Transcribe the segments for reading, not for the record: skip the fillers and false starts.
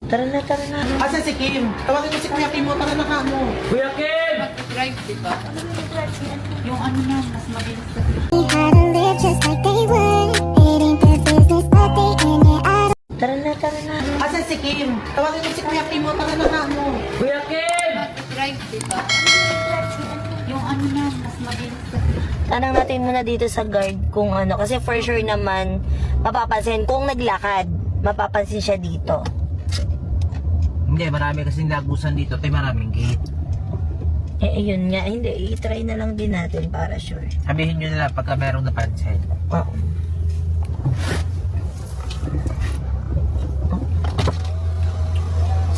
Tara na, tara na. Asa si Kim? Tawagin mo si Kuya Kim mo, tara na ka mo. Kuya Kim! Mag-drive, diba? Yung ano na, mas mabilis ka. How to live just like they would. It ain't their business, but they in it. I Tara na, tara na. Asa si Kim? Tawagin mo si Kuya Kim mo, tara na ka mo. Kuya Kim! Mag-drive, diba? Yung ano na, mas mabilis ka. Tanang natin muna dito sa guard kung ano. Kasi for sure naman, mapapansin kung naglakad. Mapapansin siya dito. Hindi, marami kasing lagusan dito, tayo maraming gate. Eh, ayun nga. Hindi, i-try na lang din natin para sure. Sabihin nyo na lang pagka merong napansin. Oo.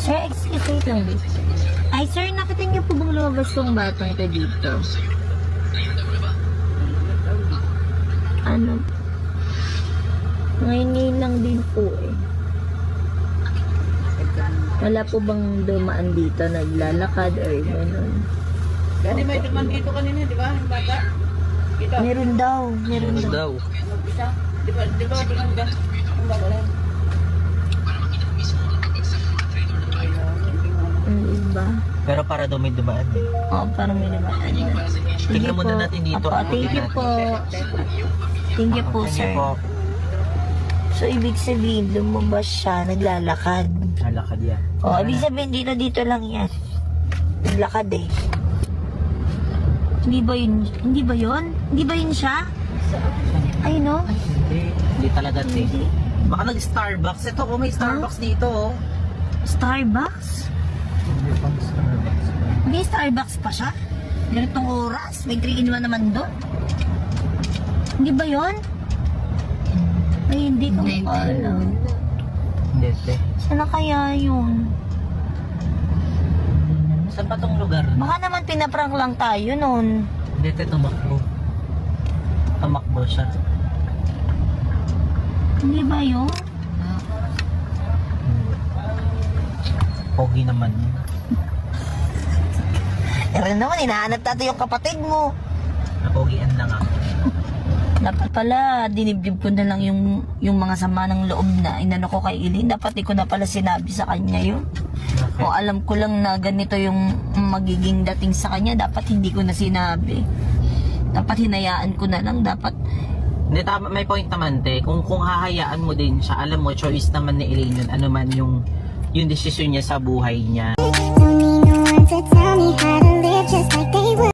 Sir, excuse me lang din. Ay, sir, nakita niyo po bang lumabas tong batang ko dito? Ano? Ngayon lang din po eh. Wala po bang dumaan dito, naglalakad or gano'n? Dati may duman dito kanina, di ba? Yung bata. Ito. Meron daw, meron daw. Isa. Di ba duman ka? Yung bata lang. Ang iba. Pero para daw may dumaan eh. Oo, parang may dumaan. Tingnan muna natin dito. Apo, thank you po. Thank you po, sir. So, ibig sabihin, lumabas siya, naglalakad. Nalakad yan. O, ibig sabihin, dito lang yan. Naglakad eh. Hindi ba yun? Hindi ba yun? Hindi ba yun siya? Ay, no? Hindi talaga eh. Hindi. Baka nag-Starbucks. Ito po, may Starbucks dito oh. Starbucks? Hindi pang Starbucks. May Starbucks pa siya? Ganitong oras? May 3-in-1 naman doon? Hindi ba yun? Ay, hindi ko alam. Hindi, te. Saan na kaya yun? Saan pa tong lugar? Baka naman pinaprank lang tayo nun. Hindi, te, tumakbo. Tumakbo siya. Hindi ba yun? Pogi naman yun. Eren naman, hinahanap natin yung kapatid mo. Napogian lang ako. Dapat pala, dinibdib ko na lang yung mga sama ng loob na inano ko kay Eileen. Dapat di ko na pala sinabi sa kanya yun. Okay. O alam ko lang na ganito yung magiging dating sa kanya, dapat hindi ko na sinabi. Dapat hinayaan ko na lang, dapat... Hindi, tama, may point naman, te. Kung hahayaan mo din siya, alam mo, choice naman ni Elaine yun. Ano man yung desisyon niya sa buhay niya. don't need no one to tell me how to live just like they would.